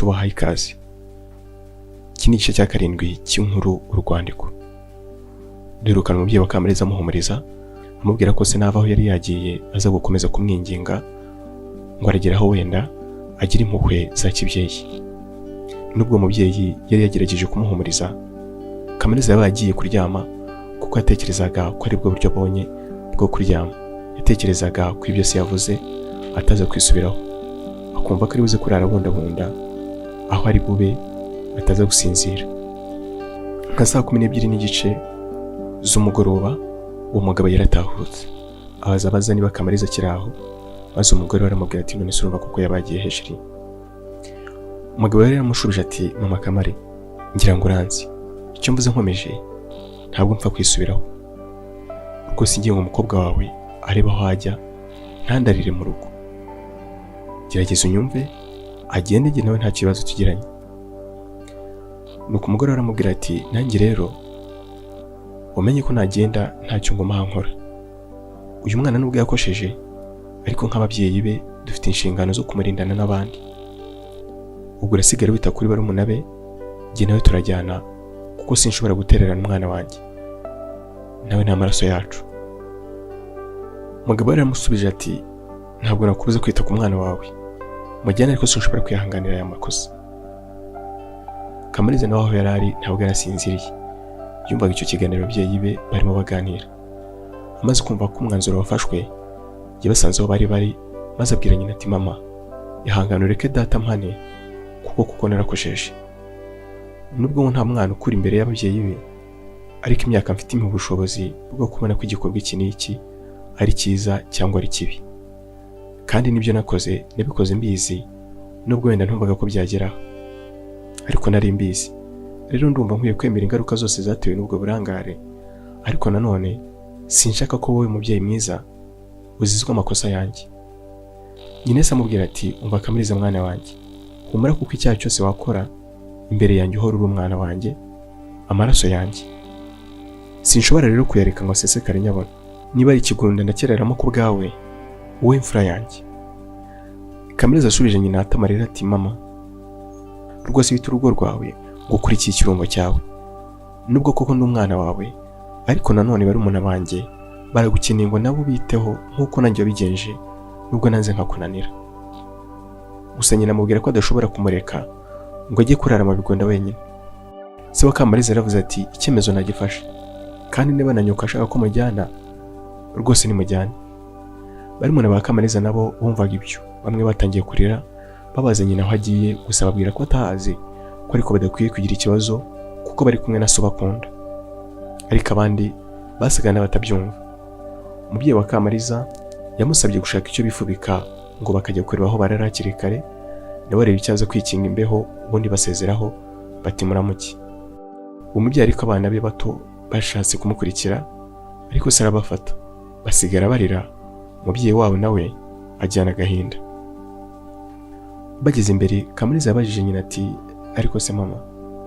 tubahaye ikaze. Iki ni igice cya 7 cy'inkuru urwandiko. Duherukana umubyeyi wa Kamariza amuhumuriza amubwira ko se nava aho yari yagiye aza gukomeza kumwinginga ngo arageraho wenda agira impuhwe za kibyeyi. Nubwo umubyeyi yari yagerageje kumuhumuriza, Kamariza yabaye agiye kuryama kuko yatekerezaga ko ari bwo buryo abonye bwo kuryama. Yatekerezaga ko ibyo se yavuze ataza kwisubiraho, akumva ko ari buze kurara bundabunda aho ari bube ataza gusinzira. Nka saa 12:30 z'umugoroba uwo mugabo yaratahutse, abaza niba Kamariza kiraho, maze umugore baramubwira ati none surumva kuko yabagiye hejuru. Umugabo yari yamushubije ati mama Kamari, ngira ngo uranzi icyo mvuze nkomeje ntabwo mpfa kwisubiraho. Rwose ngiye ngo umukobwa wawe areba aho ajya ntandarire mu rugo. Gerageza unyumve agende njye nawe nta kibazo tugiranye. Nuko umugore aramubwira ati nanjye rero umenye ko nagenda ntacyo ngoma nkora. Uyu mwana nubwo yakosheje ariko nk'ababyeyi be dufite inshingano zo kumurindana n'abandi. Ubwo urasigara wita kuri barumuna be, njye nawe turajyana kuko sinshobora gutererana umwana wanjye, nawe nta maraso yacu. Umugabo yaramusubije ati ntabwo nakubuze kwita ku mwana wawe, mujyane ariko sinshobora kwihanganira aya makosa. Kamariza nawe aho yarari ntabwo yarasinziriye, yumvaga icyo kiganiro ababyeyi be barimo baganira. Amaze kumva ko umwanzuro wafashwe, yabasanze aho bari maze abwira nyina ati mama, ihangane ureke data mpane kuko narakosheje. Nubwo nta mwana ukuri imbere y'ababyeyi be, ariko imyaka mfite mu bushobozi bwo kubona ko igikorwa iki n'iki ari cyiza cyangwa ari kibi. Kandi nibyo nakoze, nabikoze mbizi, nubwo wenda ntumvaga ko byageraho, ariko nari mbizi. Rero ndumva nkwiye kwemera ingaruka zose zatewe n'ubwo burangare, ariko nanone sinshaka ko wowe mubyeyi mwiza uzizwa amakosa yanjye. Nyine se amubwira ati umva Kamariza mwana wanjye, humura kuko icyaha cyose wakora imbere yanjye uhora uri umwana wanjye, amaraso yanjye. Sinshobora rero kuyareka ngo asesekare nyabona. Niba ari ikigunda ndakereramo ku bwawe, wowe imfura yanjye. Kamariza asubije nyina atamarira ati mama, rwose bita urugo rwawe ngo ukurikiye ikirumbo cyawe. Nubwo koko ndi umwana wawe, ariko nanone barumuna banjye baragukeneye ngo nabo biteho nk'uko nanjye wabigenje, nubwo nanze nkakunanira. Gusa nyina amubwira ko adashobora kumureka ngo ajye kurara mu bigonda wenyine. Se wa Kamariza yaravuze ati icyemezo nagifashe, kandi niba na nyoko ashaka ko mujyana rwose nimujyane. Barumuna ba Kamariza nabo bumvaga ibyo, bamwe batangiye kurira babaza nyina aho agiye, gusa babwira ko atahazi, ko ariko badakwiye kugira ikibazo kuko bari kumwe na so bakunda. Ariko abandi basaga n'abatabyumva. Umubyeyi wa Kamariza yamusabye gushaka icyo bifubika ngo bakajya kureba aho barara hakiri kare, nawe areba icyaza kwikinga imbeho, ubundi basezeraho bati muramuki. Umubyeyi ariko abana be bato bashatse kumukurikira, ariko se arabafata, basigara barira. Umubyeyi wabo nawe ajyana agahinda. Bageze imbere, Kamariza yabajije nyina ati ariko se mama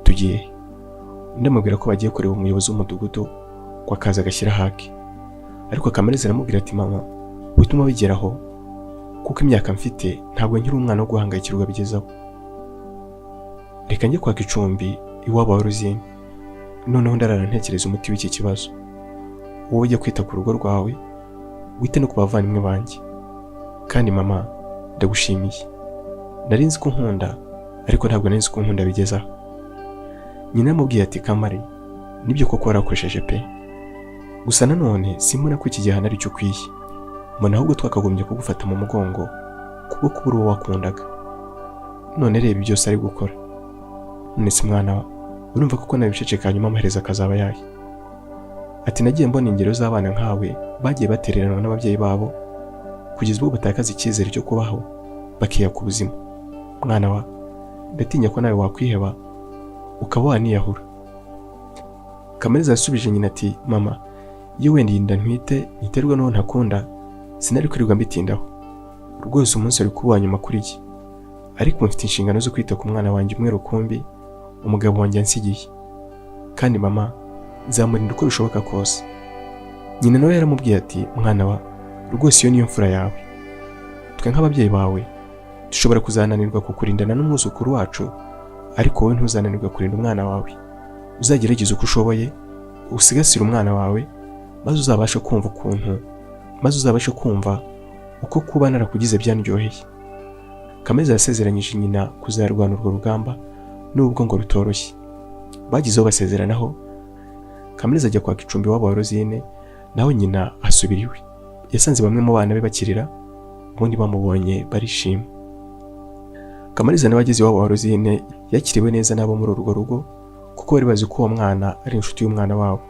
tugiye? Undi amubwira ko bagiye kureba umuyobozi w'umudugudu ko akaza agashyira hake. Ariko Kamariza aramubwira ati mama, wituma bigeraho kuko imyaka mfite ntabwo nkiri umwana wo guhangayikirwa bigezaho. Reka njye kwaka icumbi iwabo wa Ruzine, noneho ndarara ntekereza umuti w'iki kibazo. Wowe ujye kwita ku rugo rwawe, wite no ku bavandimwe banjye. Kandi mama ndagushimiye, nari nzi ko nkunda ariko ntabwo nari nzi ko nkunda bigezaho. Nyina amubwiye ati Kamari, nibyo koko warakoresheje pe, gusa nanone simbona ko iki gihano ari cyo ukwiye. Mbona ahubwo twakagombye kugufata mu mugongo kuko kubura uwo wakundaga. None reba byose ari gukora. None se mwana urumva kuko nabiceceka nyuma amaherezo akazaba yahe? Ati nagiye mbona ingero z'abana nkawe bagiye batererana n'ababyeyi babo kugeza ubwo batakaza icyizere cyo kubaho bakiya ku buzima. Mwana wa, ndatinya ko nawe wakwiheba ukaba waniyahura. Kamariza yasubije nyina ati mama, iyo wenda inda ntwite niterwa n'uwo ntakunda sinari kwirirwa mbitindaho. Rwose umunsi ari kuba nyuma kuri iki, ariko mfite inshingano zo kwita ku mwana wanjye umwe rukumbi umugabo wanjye ansigiye. Kandi mama nzamurinda uko bishoboka kose. Nyina nawe yaramubwiye ati mwana wa, rwose iyo niyo mfura yawe. Twe nk'ababyeyi bawe dushobora kuzananirwa kukurindana n'umwuzukuru wacu, ariko wowe ntuzananirwe kurinda umwana wawe. Uzagerageze uko ushoboye usigasire umwana wawe, maze uzabashe kumva uko kuba narakugize byandyoheye. Kamariza yasezeranyije nyina kuzarwana urwo rugamba nubwo ngo rutoroshye. Bagizeho basezeranaho, Kamariza ajya kwaka icumbi wabo wa Rosine, naho nyina asubira iwe. Yasanze bamwe mu bana be bakirira, ubundi bamubonye barishima. Kamariza nawe ageze iwabo wa Rosine yakiriwe neza n'abo muri urwo rugo, kuko bari bazi ko uwo mwana ari inshuti y'umwana wabo.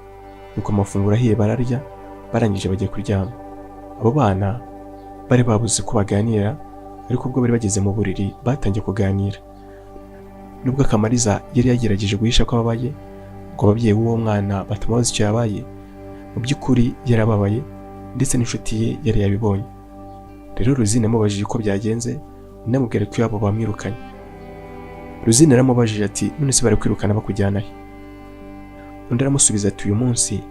Nuko amafunguro ahiye bararya, barangije bagiye kuryama. Abo bana bari babuze ko baganira, ariko ubwo bari bageze mu buriri batangiye kuganira. Nubwo Kamariza yari yagerageje guhisha ko ababaye, ngo ababyeyi b'uwo mwana batamubaza icyo yabaye, mu by'ukuri yarababaye ndetse n'inshuti ye yari yabibonye. Rero Rosine amubajije uko byagenze, namubwira ko yabo bamwirukanye. Rosine aramubajije ati none se bari kwirukana bakujyana he? Undi aramusubiza ati uyu munsi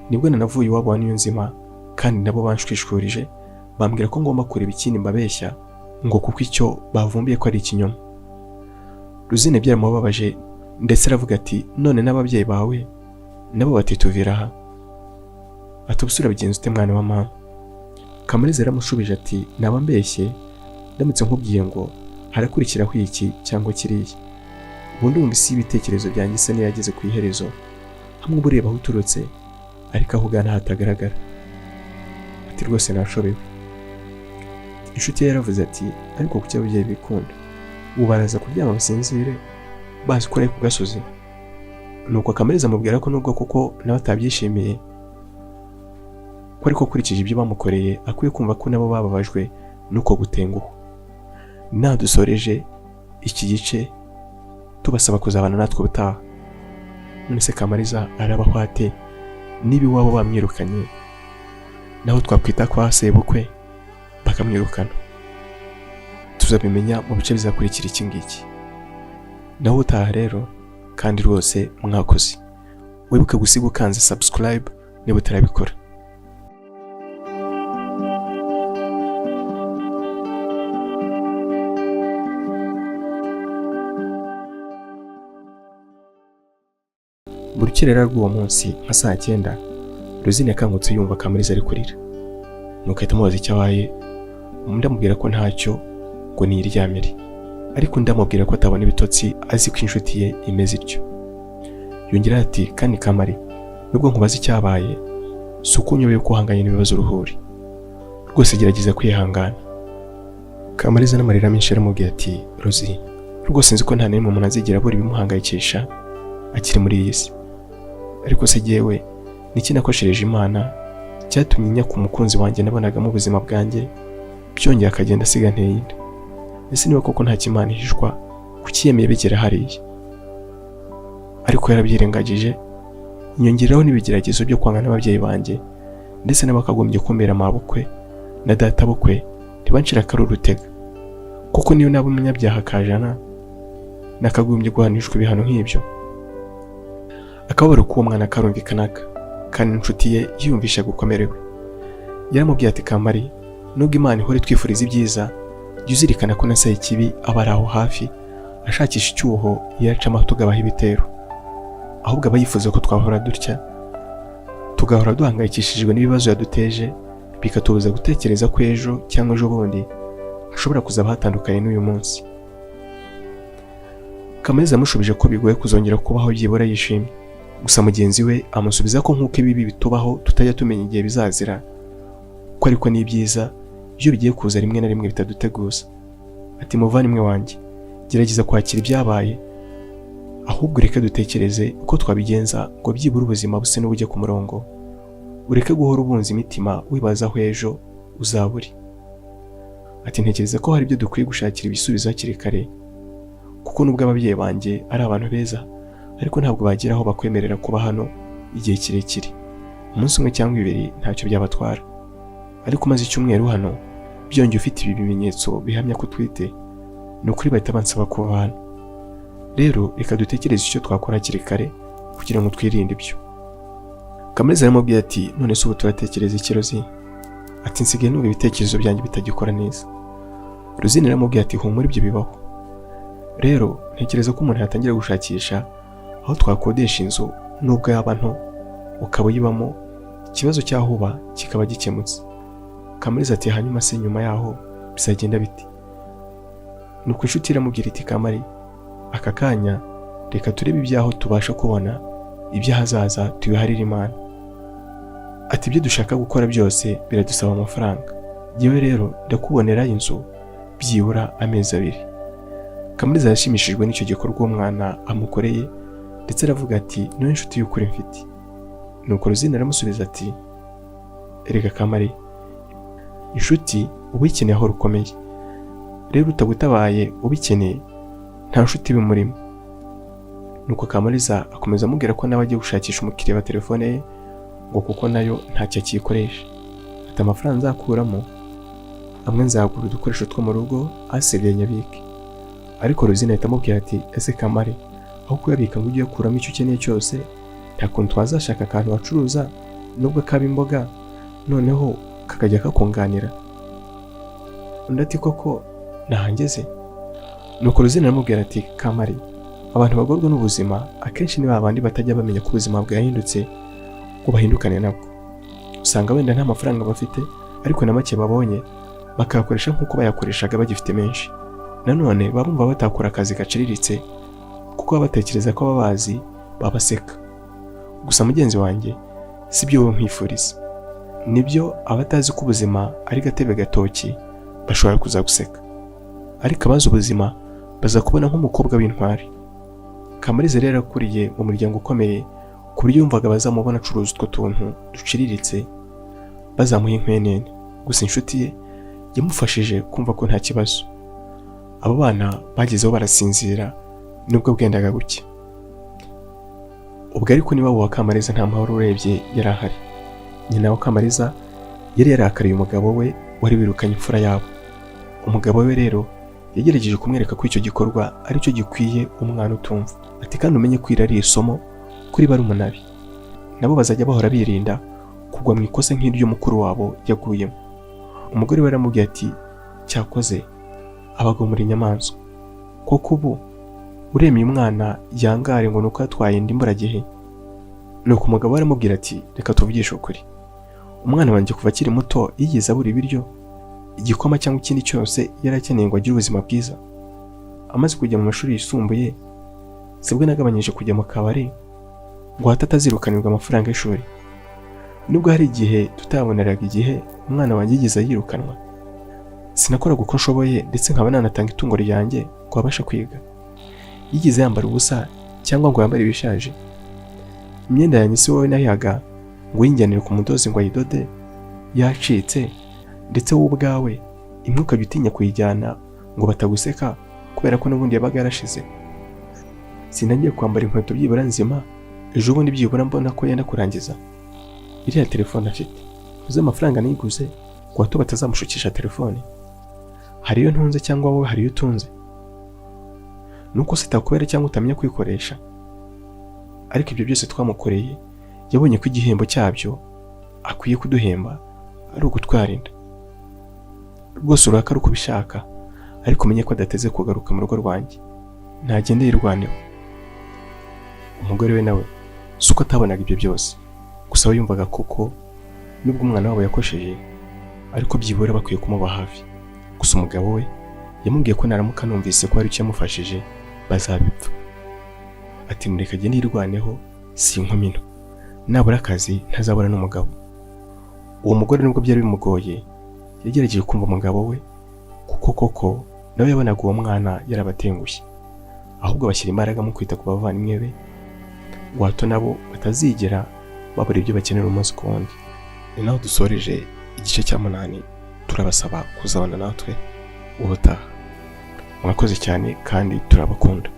nibwo nanavuye iwabo wa Niyonzima, kandi nabo banshwishurije bambwira ko ngomba kureba ikindi mbabeshya, ngo kuko icyo bavumbiye ko ari ikinyoma. Rosine byaramubabaje ndetse aravuga ati none n'ababyeyi bawe nabo batituvira aha? Ati ubusura bigenze ute mwana wa mama? Kamariza yaramushubije ati naba mbeshye ndamutse nkubwiye ngo harakurikiraho iki cyangwa kiriya. Ubundi wumva isi y'ibitekerezo byanjye isa n'iyageze ku iherezo, hamwe uba ureba aho uturutse ariko aho ugana hatagaragara. Ati rwose nashobewe. Inshuti ye yaravuze ati ariko kuki ababyeyi bikunda, ubu baraza kuryama basinzire bazi ko ari ku gasozi? Nuko Kamariza amubwira ko nubwo kuko nawe atabyishimiye, ko ariko kurikije ibyo bamukoreye akwiye kumva ko nabo bababajwe nuko gutenguha. Nadusoreje iki gice tubasaba kuzabana natwe ubutaha. None se Kamariza arabaho ate niba iwabo bamwirukanye, naho twakwita kwa sebukwe bakamwirukana? Tuzabimenya mu bice bizakurikira iki ngiki. Naho utaha rero, kandi rwose mwakoze. Wibuke gusiga ukanze subscribe niba utarabikora. Mu rukerera rw'uwo munsi nka saa 9, Rosine yakangutse yumva Kamariza ari kurira. Nuko ahita amubaza icyo abaye, ndamubwira ko ntacyo, ngo niyiryamire. Ariko ndamubwira ko atabona ibitotsi, azi ko inshuti ye imeze ityo. Yongera ati kandi Kamari, nubwo nkubaza icyabaye, si uko unyobeye ko uhanganye n'ibibazo uruhuri, rwose gerageza kwihangana. Kamariza n'amarira menshi aramubwira ati Rosie, rwose nzi ko nta n'imwe umuntu azigera abura ibimuhangayikisha akiri muri iyi si. Ariko se jyewe niki nakoshereje Imana cyatumye njya ku mukunzi wanjye nabonagamo ubuzima bwanjye, byongeye akagenda asiga nteye inda? Ese niba koko nta kimana ihishwa, kuki yemeye bigera hariya? Ariko yarabyirengagije, inyongeraho n'ibigeragezo byo kwanga n'ababyeyi banjye, ndetse n'abakagombye kumbera amabukwe na data bukwe ntibancira akaruru rutega, kuko niyo naba umunyabyaha kajana nakagombye guhanishwa ibihano nk'ibyo. Akababaro k'uwo mwana karumvikanaga, kandi inshuti ye yiyumvisha gukomerewe. Yaramubwiye ati Kamari, nubwo Imana ihora twifuriza ibyiza, jya uzirikana ko na Sekibi aba ari aho hafi ashakisha icyuho yaracamo tugabaho ibitero. Ahubwo aba yifuza ko twahora dutya, tugahora duhangayikishijwe n'ibibazo yaduteje, bikatubuza gutekereza ko ejo cyangwa ejo bundi hashobora kuzaba hatandukanye n'uyu munsi. Kamariza amushubije ko bigoye kuzongera kubaho byibura yishimye, gusa mugenzi we amusubiza ko nk'uko ibibi bitubaho tutajya tumenya igihe bizazira, ko ariko ni byiza iyo bigiye kuza rimwe na rimwe bitaduteguza. Ati muvandimwe wanjye, gerageza kwakira ibyabaye, ahubwo ureke dutekereze uko twabigenza ngo byibura ubuzima buse n'ubujye ku murongo. Ureke guhora ubunza imitima wibaza aho ejo uzaburi. Ati ntekereza ko hari ibyo dukwiye gushakira ibisubizo hakiri kare, kuko nubwo ababyeyi banjye ari abantu beza, ariko ntabwo bagira aho bakwemerera kuba hano igihe kirekire. Umunsi umwe cyangwa ibiri ntacyo byabatwara, ariko umaze icyumweru hano byongeye ufite ibi bimenyetso bihamya ko utwite, ni ukuri bahita bansaba kuva hano. Rero reka dutekereze icyo twakora hakiri kare kugira ngo twirinde ibyo. Kamariza aramubwira ati none se ubu turatekereza iki Rosie? Ati nsigaye numva ibitekerezo byanjye bitagikora neza. Rosine aramubwira ati humura ibyo bibaho. Rero ntekereza ko umuntu yatangira gushakisha aho twakodesha inzu nubwo yaba nto ukaba uyibamo, ikibazo cyaho uba kikaba gikemutse. Kamariza ati hanyuma se nyuma yaho bizagenda biti? Nuko inshuti iramubwira iti Kamari, aka kanya reka turebe ibyaho tubasha kubona, iby'ahazaza tubiharire Imana. Ati ibyo dushaka gukora byose biradusaba amafaranga, yewe rero ndakubonera inzu byibura amezi 2. Kamariza yashimishijwe n'icyo gikorwa umwana amukoreye ndetse aravuga ati niwe inshuti y'ukuri mfite. Nuko Rosine aramusubiza ati erega Kamari, inshuti ubikeneye aho rukomeye, rero utagutabaye ubikeneye nta nshuti bimurimo. Nuko Kamariza akomeza amubwira ko nawe agiye gushakisha umukiriya wa telefone ye ngo kuko nayo ntacyo akiyikoresha. Ati amafaranga nzakuramo amwe nzagura udukoresho two mu rugo asigaye nyabike. Ariko Rosine ahita amubwira ati ese Kamari, aho kuyabika ngo ugiye kuramo icyo ukeneye cyose, nta kuntu twazashaka akantu wacuruza nubwo kaba imboga noneho kakajya kakunganira? Undi ati koko nahangeze? Nuko Rosine aramubwira ati Kamari, abantu bagorwa n'ubuzima akenshi ni babandi batajya bamenya ko ubuzima bwahindutse ngo bahindukane nabwo. Usanga wenda nta mafaranga bafite ariko na make babonye bakayakoresha nk'uko bayakoreshaga bagifite menshi. Nanone babumva batakora akazi gaciriritse kuko batekereza ko babazi babaseka. Gusa mugenzi wanjye sibyo nkwifuriza. Nibyo abatazi ko ubuzima ari gatebe gatoki bashobora kuzaguseka, ariko abazi ubuzima bazakubona nk'umukobwa w'intwari. Kamariza rero akuriye mu muryango ukomeye ku buryo yumvaga bazamubona acuruza utwo tuntu duciriritse bazamuha inkwenene. Gusa inshuti ye yamufashije kumva ko nta kibazo. Abo bana bagezeho barasinzira nubwo bwendaga gucya. Ubwo ariko niba wa Kamariza nta mahoro urebye yari ahari. Nyina wa Kamariza yari yarakariye umugabo we wari wirukanye imfura yabo. Umugabo we rero yagerageje kumwereka ko icyo gikorwa ari cyo gikwiye umwana utumva. Ati kandi umenye kwira ari isomo kuri barumuna be, nabo bazajya bahora birinda kugwa mu ikosa nk'iryo mukuru wabo yaguyemo. Umugore we aramubwira ati cyakoze abago muri nyamanzwa, koko ubu uremeye umwana yangare ngo nuko atwaye indi mburagihe? Nuko umugabo aramubwira ati reka tuvugishe ukuri, umwana wanjye kuva akiri muto yigeze abura ibiryo, igikoma cyangwa ikindi cyose yarakeneye ngo agire ubuzima bwiza. Amaze kujya mu mashuri yisumbuye sibwo nagabanyije kujya mu kabari ngo hatatazirukanirwa amafaranga y'ishuri. Nubwo hari igihe tutaboneraga igihe umwana wanjye yigeze yirukanwa, sinakoraga uko nshoboye ndetse nkaba nanatanga itungo ryanjye ngo abashe kwiga. Yigeze yambara ubusa cyangwa ngo yambare ibishaje. Imyenda yanjye si wowe nayaga ngo yinjyanire ku mudozi ngo ayidode yacitse, ndetse wowe ubwawe imwe ukajya utinya kuyijyana ngo bataguseka kubera ko n'ubundi yabaga yarashize. Sinagiye kwambara inkweto byibura nzima, ejo bundi byibura mbona ko yenda kurangiza. Iriya telefone afite uzi amafaranga nayiguze ngo hato batazamushukisha telefone. Hariyo ntunze cyangwa wowe hariyo utunze? Nuko sitakubera cyangwa utamenya kwikoresha. Ariko ibyo byose twamukoreye yabonye ko igihembo cyabyo akwiye kuduhemba ari ugutwara inda. Rwose urakara uko ubishaka, ariko umenye ko adateze kugaruka mu rugo rwanjye, ntagende yirwaneho. Umugore we nawe suko atabonaga ibyo byose, gusa we yumvaga koko nubwo umwana wabo yakosheje ariko byibura bakwiye kumuba hafi. Gusa umugabo we yamubwiye ko naramuka numvise ko hari icyo yamufashije bazabipfa. Ati mureka agende yirwaneho, si inkomino, nabura akazi ntazabona n'umugabo. Uwo mugore nubwo byari bimugoye yagerageje kumva umugabo we kuko koko nawe yabonaga uwo mwana yarabatengushye, ahubwo bashyira imbaraga mu kwita ku bavandimwe be ngo hato nabo batazigera babura ibyo bakenera umunsi ku wundi. Ni naho dusoreje igice cya 8. Turabasaba kuzabana natwe ubutaha. Mwakoze cyane kandi turabakunda.